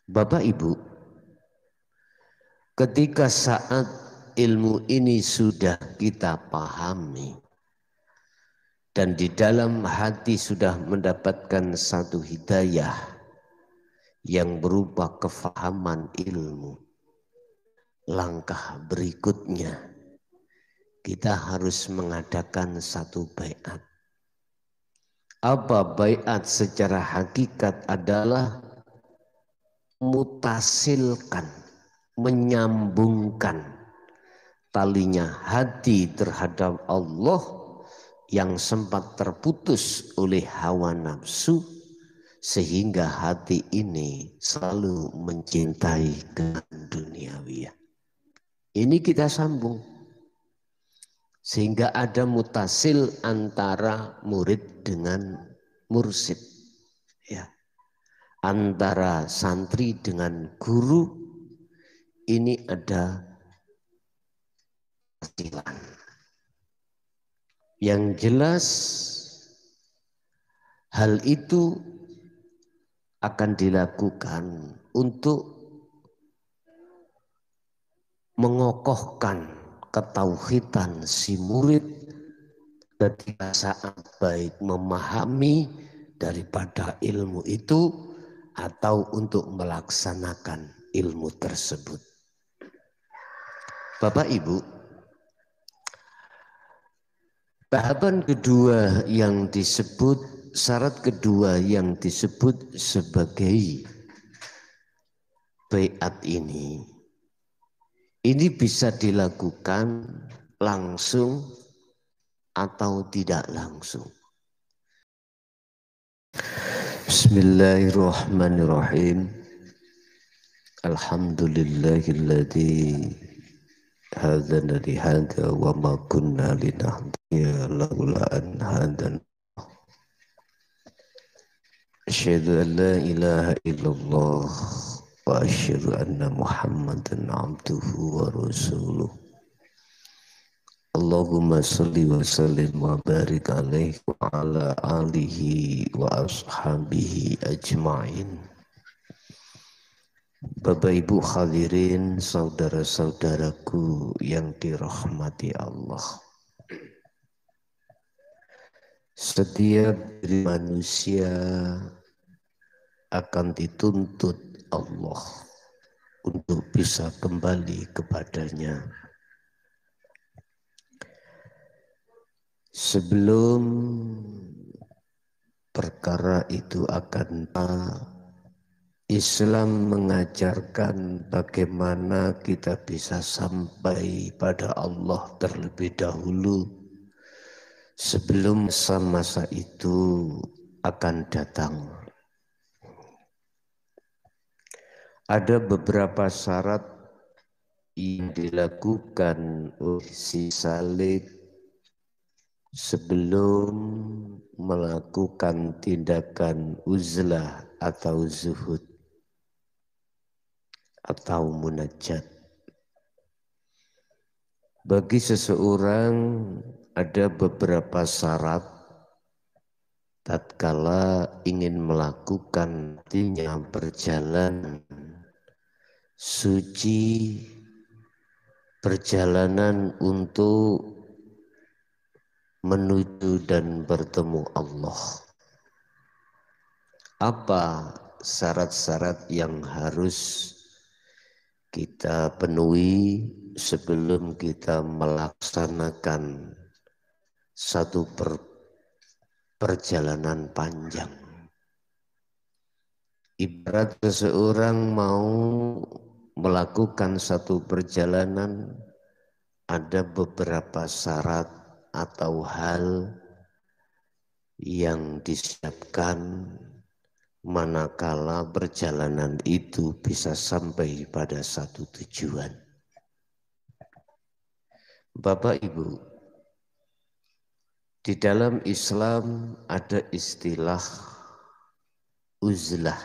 Bapak Ibu, ketika saat ilmu ini sudah kita pahami dan di dalam hati sudah mendapatkan satu hidayah yang berupa kefahaman ilmu, langkah berikutnya kita harus mengadakan satu baiat. Apa baiat secara hakikat adalah mutasilkan, menyambungkan talinya hati terhadap Allah yang sempat terputus oleh hawa nafsu, sehingga hati ini selalu mencintai dengan duniawiya. Ini kita sambung sehingga ada mutasil antara murid dengan mursid, ya, antara santri dengan guru. Ini ada kecilan. Yang jelas hal itu akan dilakukan untuk mengokohkan ketauhidan si murid ketika saat baik memahami daripada ilmu itu atau untuk melaksanakan ilmu tersebut. Bapak Ibu, tahapan kedua yang disebut, syarat kedua yang disebut sebagai baiat ini bisa dilakukan langsung atau tidak langsung. Bismillahirrahmanirrahim. Alhamdulillahilladzi hadana li hadza wa ma kunna linahtadiya laula an hadana. Asyhadu an la ilaha illallah wa asyhadu anna Muhammadan abduhu wa rasuluh. Allahumma salli wa sallim wa barik alaihi wa ala alihi wa ashabihi ajma'in. Bapak Ibu hadirin, saudara-saudaraku yang dirahmati Allah. Setiap diri manusia akan dituntut Allah untuk bisa kembali kepadanya. Sebelum perkara itu akan Islam mengajarkan bagaimana kita bisa sampai pada Allah terlebih dahulu sebelum masa-masa itu akan datang. Ada beberapa syarat yang dilakukan oleh si salik sebelum melakukan tindakan uzlah atau zuhud atau munajat. Bagi seseorang ada beberapa syarat tatkala ingin melakukan artinya perjalanan suci, perjalanan untuk menuju dan bertemu Allah. Apa syarat-syarat yang harus kita penuhi sebelum kita melaksanakan satu perjalanan panjang? Ibarat seseorang mau melakukan satu perjalanan, ada beberapa syarat atau hal yang disiapkan manakala perjalanan itu bisa sampai pada satu tujuan. Bapak Ibu, di dalam Islam ada istilah uzlah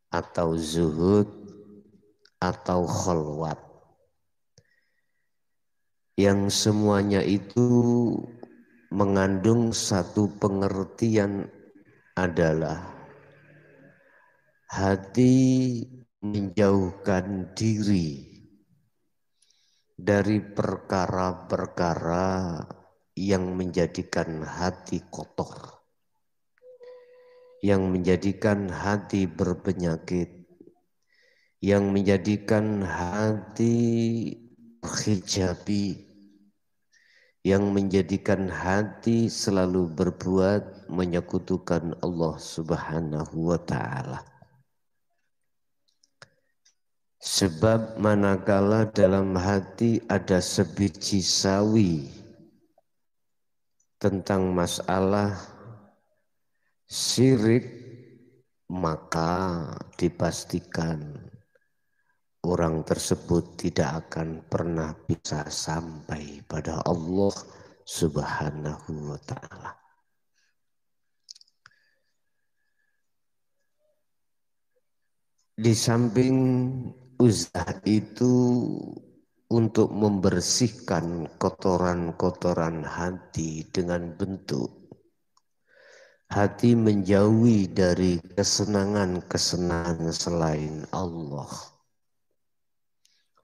atau zuhud atau khalwat, yang semuanya itu mengandung satu pengertian adalah hati menjauhkan diri dari perkara-perkara yang menjadikan hati kotor, yang menjadikan hati berpenyakit, yang menjadikan hati hijabi, yang menjadikan hati selalu berbuat menyekutukan Allah Subhanahu wa ta'ala. Sebab manakala dalam hati ada sebiji sawi tentang masalah syirik, maka dipastikan orang tersebut tidak akan pernah bisa sampai pada Allah Subhanahu wa ta'ala. Di samping uzlah itu untuk membersihkan kotoran-kotoran hati dengan bentuk hati menjauhi dari kesenangan-kesenangan selain Allah.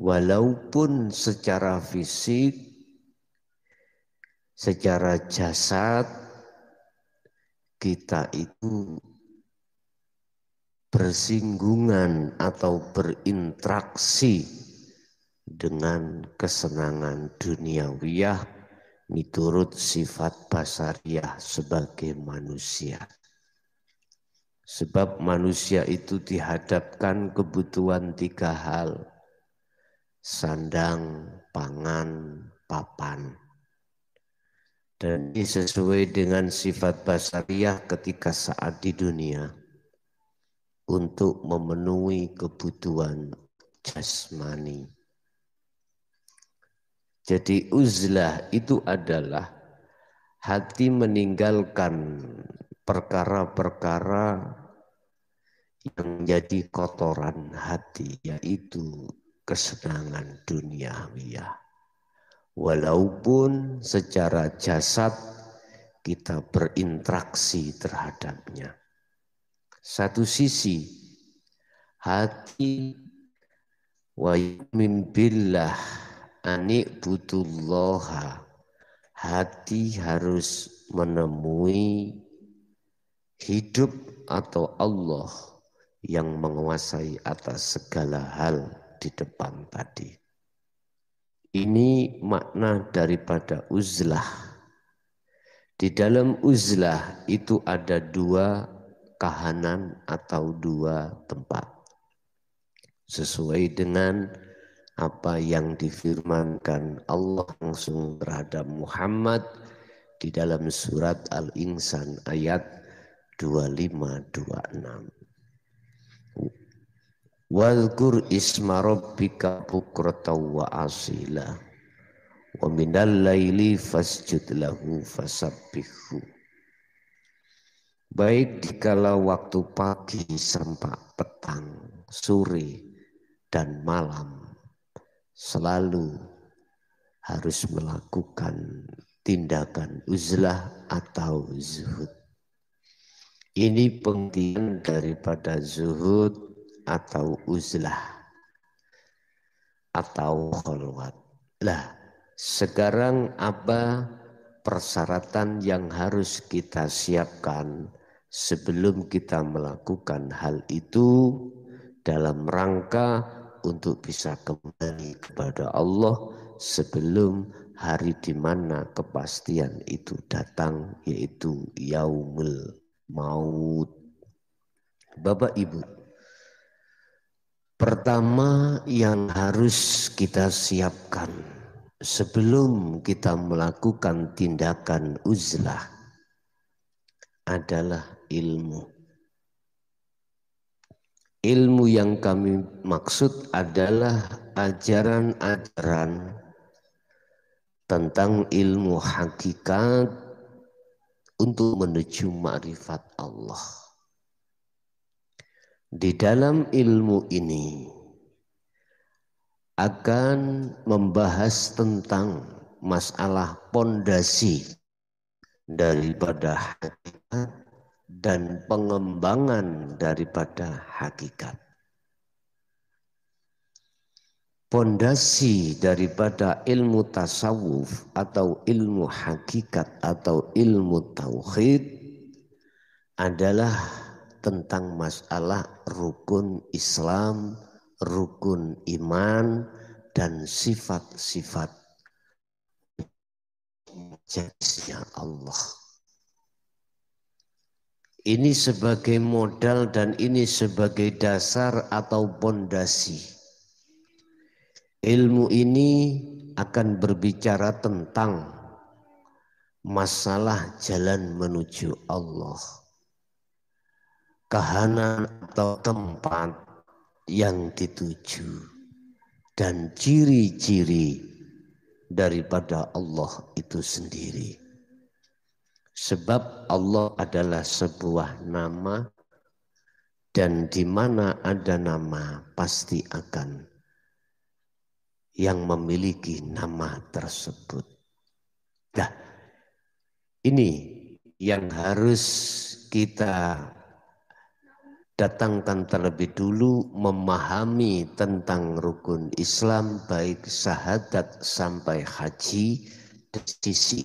Walaupun secara fisik, secara jasad, kita itu bersinggungan atau berinteraksi dengan kesenangan duniawiyah miturut sifat basariyah sebagai manusia. Sebab manusia itu dihadapkan kebutuhan tiga hal: sandang, pangan, papan. Dan ini sesuai dengan sifat basariyah ketika saat di dunia untuk memenuhi kebutuhan jasmani. Jadi uzlah itu adalah hati meninggalkan perkara-perkara yang menjadi kotoran hati, yaitu kesenangan duniawiyah. Walaupun secara jasad kita berinteraksi terhadapnya. Satu sisi hati wa yu'min billah ani'budullaha, hati harus menemui hidup atau Allah yang menguasai atas segala hal di depan tadi. Ini makna daripada uzlah. Di dalam uzlah itu ada dua kahanan atau dua tempat. Sesuai dengan apa yang difirmankan Allah langsung terhadap Muhammad di dalam surat Al-Insan ayat 25-26. Wadhkur isma rabbika bukratan wa asila wa minal laili fasjud lahu fasabbihu. Baik dikala waktu pagi sampai petang, sore dan malam selalu harus melakukan tindakan uzlah atau zuhud. Ini pengertian daripada zuhud atau uzlah atau khalwat. Lah, sekarang apa persyaratan yang harus kita siapkan sebelum kita melakukan hal itu dalam rangka untuk bisa kembali kepada Allah sebelum hari di mana kepastian itu datang, yaitu yaumul maut. Bapak Ibu, pertama yang harus kita siapkan sebelum kita melakukan tindakan uzlah adalah ilmu. Ilmu yang kami maksud adalah ajaran-ajaran tentang ilmu hakikat untuk menuju ma'rifat Allah. Di dalam ilmu ini akan membahas tentang masalah pondasi daripada hakikat dan pengembangan daripada hakikat. Pondasi daripada ilmu tasawuf atau ilmu hakikat atau ilmu tauhid adalah tentang masalah rukun Islam, rukun iman, dan sifat-sifat jasnya Allah. Ini sebagai modal dan ini sebagai dasar atau pondasi. Ilmu ini akan berbicara tentang masalah jalan menuju Allah, kahanan atau tempat yang dituju, dan ciri-ciri daripada Allah itu sendiri. Sebab Allah adalah sebuah nama, dan di mana ada nama pasti akan yang memiliki nama tersebut. Nah, ini yang harus kita datangkan terlebih dulu, memahami tentang rukun Islam baik syahadat sampai haji dari sisi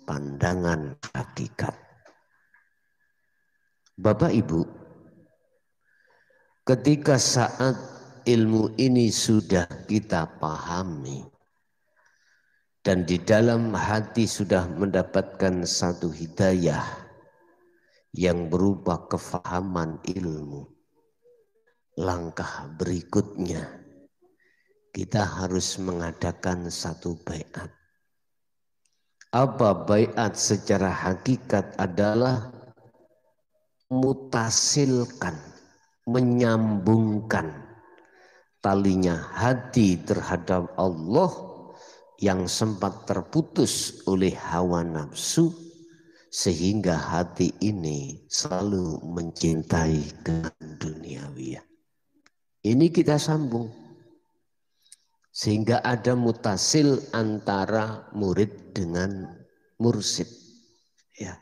pandangan hakikat. Bapak Ibu, ketika saat ilmu ini sudah kita pahami dan di dalam hati sudah mendapatkan satu hidayah yang berupa kefahaman ilmu, langkah berikutnya kita harus mengadakan satu baiat. Apa baiat secara hakikat adalah mutasilkan, menyambungkan talinya hati terhadap Allah yang sempat terputus oleh hawa nafsu, sehingga hati ini selalu mencintai kehidupan duniawi. Ini kita sambung sehingga ada mutasil antara murid dengan mursid, ya,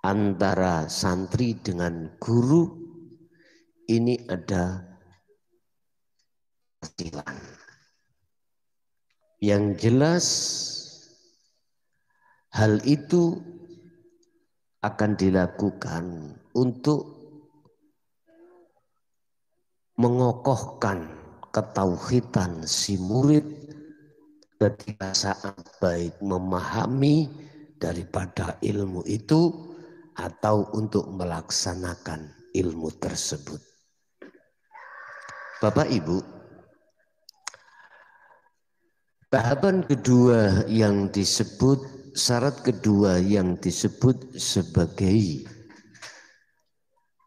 antara santri dengan guru. Ini ada kecilan. Yang jelas hal itu akan dilakukan untuk mengokohkan ketauhidan si murid ketika saat baik memahami daripada ilmu itu atau untuk melaksanakan ilmu tersebut. Bapak Ibu, tahapan kedua yang disebut, syarat kedua yang disebut sebagai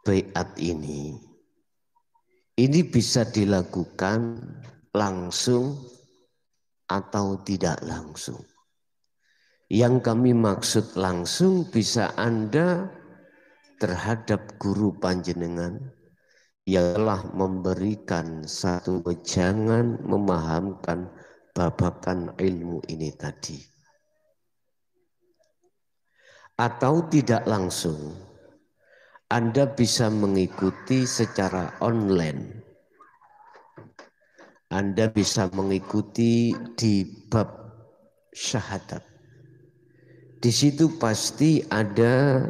baiat ini bisa dilakukan langsung atau tidak langsung. Yang kami maksud langsung bisa Anda terhadap guru panjenengan yang telah memberikan satu wejangan memahamkan babakan ilmu ini tadi. Atau tidak langsung, Anda bisa mengikuti secara online. Anda bisa mengikuti di bab syahadat. Di situ pasti ada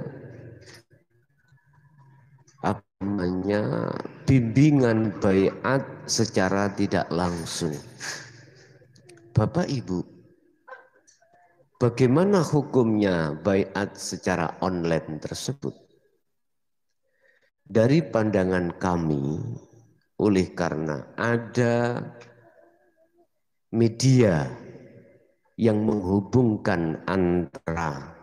bimbingan baiat secara tidak langsung. Bapak Ibu, bagaimana hukumnya baiat secara online tersebut? Dari pandangan kami, oleh karena ada media yang menghubungkan antara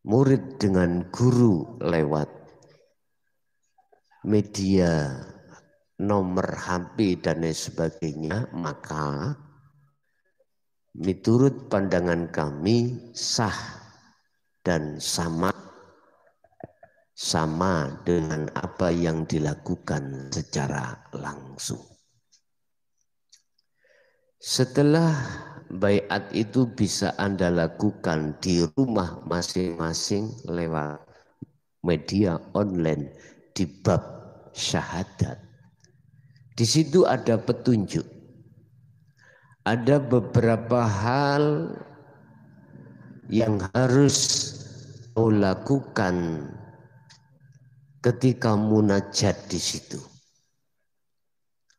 murid dengan guru lewat media, nomor HP dan lain sebagainya, maka menurut pandangan kami sah dan sama dengan apa yang dilakukan secara langsung. Setelah baiat itu bisa Anda lakukan di rumah masing-masing lewat media online di bab syahadat. Di situ ada petunjuk. Ada beberapa hal yang harus kau lakukan ketika munajat di situ.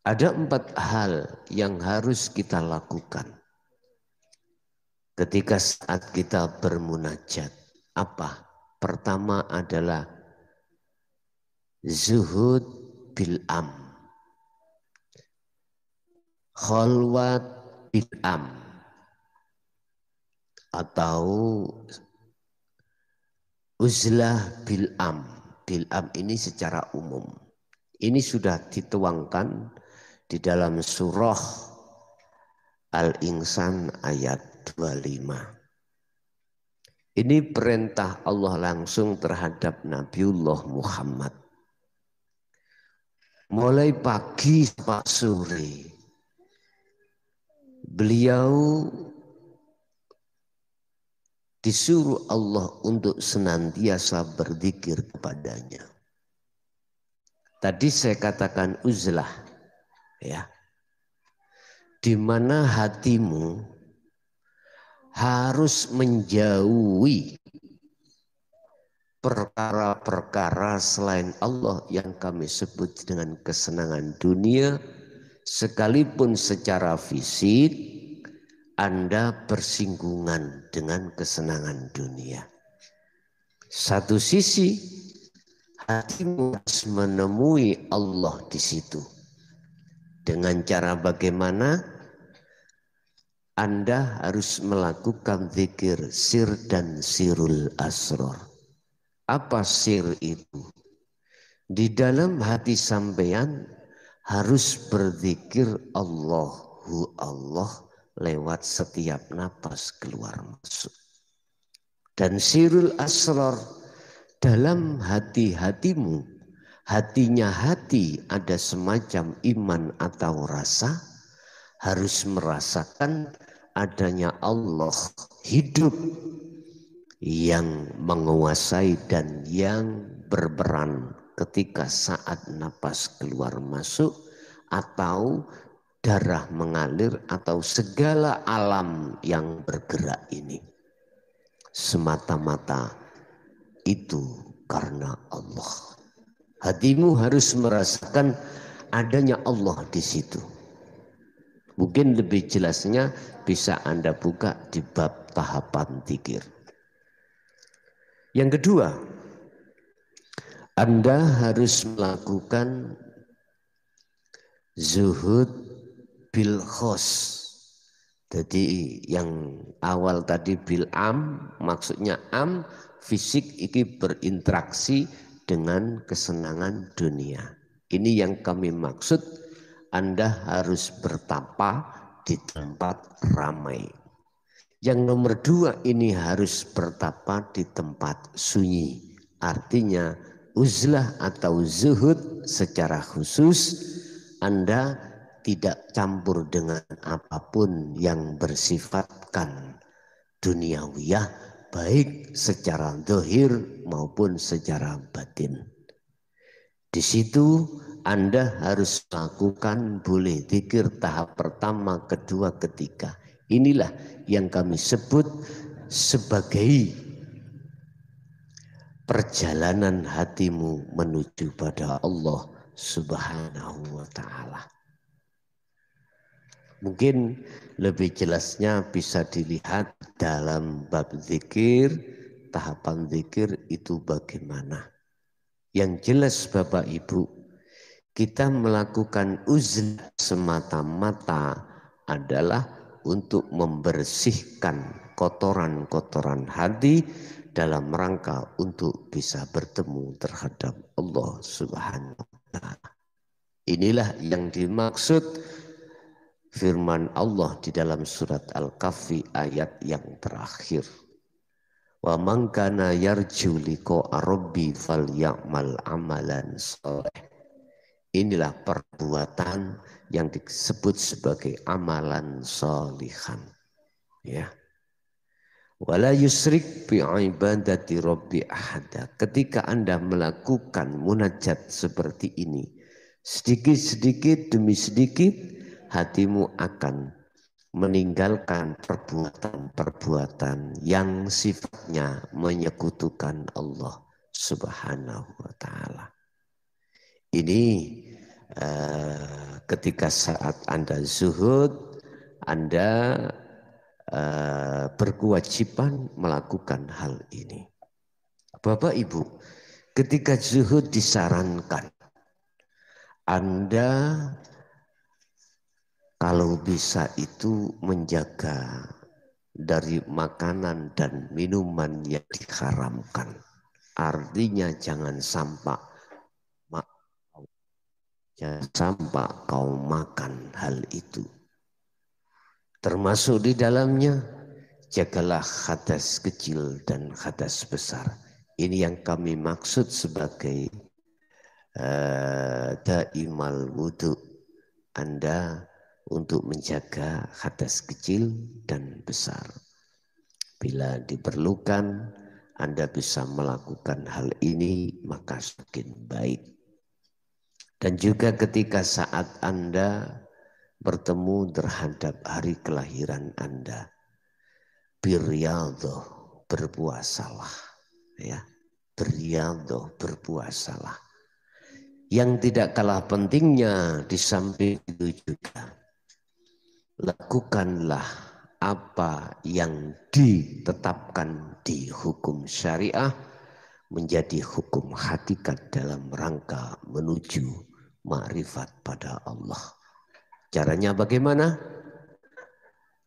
Ada 4 hal yang harus kita lakukan ketika saat kita bermunajat. Apa? Pertama adalah zuhud bil am, khalwat bil am, atau uzlah bil am. Bil am ini secara umum. Ini sudah dituangkan di dalam surah Al-Insan ayat 25. Ini perintah Allah langsung terhadap Nabiullah Muhammad. Mulai pagi sampai sore, beliau disuruh Allah untuk senantiasa berzikir kepadanya. Tadi saya katakan uzlah, ya, di mana hatimu harus menjauhi perkara-perkara selain Allah yang kami sebut dengan kesenangan dunia, sekalipun secara fisik Anda bersinggungan dengan kesenangan dunia. Satu sisi hatimu harus menemui Allah di situ. Dengan cara bagaimana? Anda harus melakukan zikir sir dan sirul asrar. Apa sir itu? Di dalam hati sampean harus berzikir Allahu Allah lewat setiap napas keluar masuk. Dan sirul asrar dalam hati-hatimu, hatinya hati ada semacam iman atau rasa, harus merasakan adanya Allah hidup yang menguasai dan yang berperan ketika saat napas keluar masuk atau darah mengalir atau segala alam yang bergerak ini. Semata-mata itu karena Allah. Hatimu harus merasakan adanya Allah di situ. Mungkin lebih jelasnya bisa Anda buka di bab tahapan zikir. Yang kedua, Anda harus melakukan zuhud bil khos. Jadi yang awal tadi bil am, maksudnya am fisik ini berinteraksi dengan kesenangan dunia. Ini yang kami maksud. Anda harus bertapa di tempat ramai. Yang nomor 2 ini harus bertapa di tempat sunyi. Artinya uzlah atau zuhud secara khusus Anda tidak campur dengan apapun yang bersifatkan duniawiyah, baik secara zahir maupun secara batin. Di situ Anda harus lakukan boleh zikir tahap pertama, kedua, ketiga. Inilah yang kami sebut sebagai perjalanan hatimu menuju pada Allah Subhanahu wa ta'ala. Mungkin lebih jelasnya bisa dilihat dalam bab zikir, tahapan zikir itu bagaimana. Yang jelas Bapak Ibu, kita melakukan uzlah semata-mata adalah untuk membersihkan kotoran-kotoran hati dalam rangka untuk bisa bertemu terhadap Allah Subhanahu wa ta'ala. Inilah yang dimaksud firman Allah di dalam surat Al-Kahfi ayat yang terakhir. Wa man kana yarju liqa'a rabbi falyamal amalan shalih. Inilah perbuatan yang disebut sebagai amalan sholihan. Ya. Wala yusrik bi ibadati rabbi ahada. Ketika Anda melakukan munajat seperti ini, sedikit-sedikit demi sedikit hatimu akan meninggalkan perbuatan-perbuatan yang sifatnya menyekutukan Allah Subhanahu wa taala. Ini ketika saat Anda zuhud, Anda berkewajiban melakukan hal ini. Bapak Ibu, ketika zuhud disarankan, Anda kalau bisa itu menjaga dari makanan dan minuman yang diharamkan. Artinya jangan sampai kau makan hal itu. Termasuk di dalamnya, jagalah hadas kecil dan hadas besar. Ini yang kami maksud sebagai daimal wudu. Anda untuk menjaga hadas kecil dan besar. Bila diperlukan, Anda bisa melakukan hal ini, maka semakin baik. Dan juga ketika saat Anda bertemu terhadap hari kelahiran Anda, biryadhah, berpuasalah, ya, biryadhah, berpuasalah. Yang tidak kalah pentingnya di samping itu juga, lakukanlah apa yang ditetapkan di hukum syariah menjadi hukum hakikat dalam rangka menuju makrifat pada Allah. Caranya bagaimana?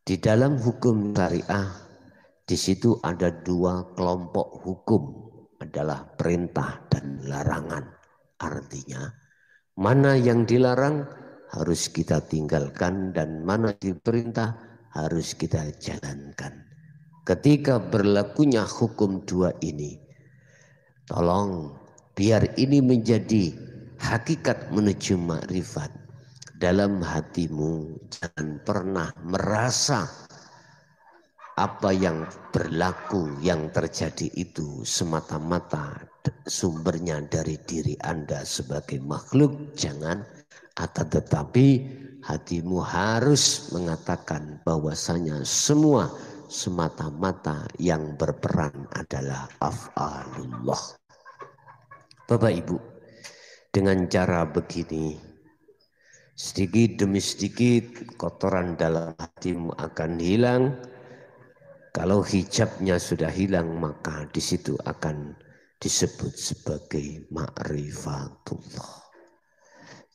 Di dalam hukum syariah, di situ ada dua kelompok hukum, adalah perintah dan larangan. Artinya, mana yang dilarang harus kita tinggalkan dan mana diperintah harus kita jalankan. Ketika berlakunya hukum dua ini, tolong biar ini menjadi hakikat menuju makrifat. Dalam hatimu jangan pernah merasa apa yang berlaku, yang terjadi itu semata-mata sumbernya dari diri Anda sebagai makhluk. Jangan, akan tetapi hatimu harus mengatakan bahwasanya semua semata-mata yang berperan adalah af'alullah. Bapak Ibu, dengan cara begini, sedikit demi sedikit kotoran dalam hatimu akan hilang. Kalau hijabnya sudah hilang, maka di situ akan disebut sebagai ma'rifatullah.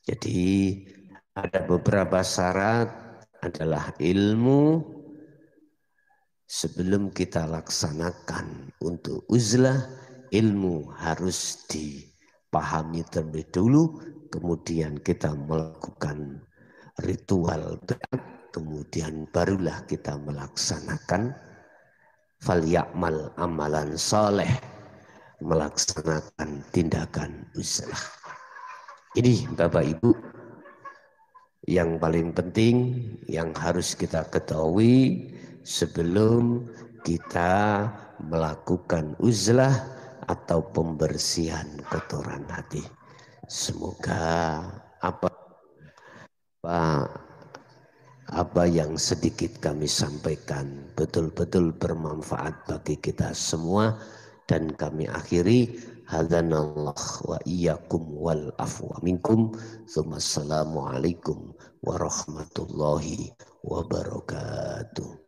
Jadi ada beberapa syarat, adalah ilmu. Sebelum kita laksanakan untuk uzlah, ilmu harus dipahami terlebih dulu. Kemudian kita melakukan ritual berat, kemudian barulah kita melaksanakan falyakmal amalan soleh, melaksanakan tindakan uzlah. Ini Bapak Ibu yang paling penting yang harus kita ketahui sebelum kita melakukan uzlah atau pembersihan kotoran hati. Semoga apa yang sedikit kami sampaikan betul-betul bermanfaat bagi kita semua, dan kami akhiri hadanallah wa iyyakum wal afwa minkum. Assalamualaikum warahmatullahi wabarakatuh.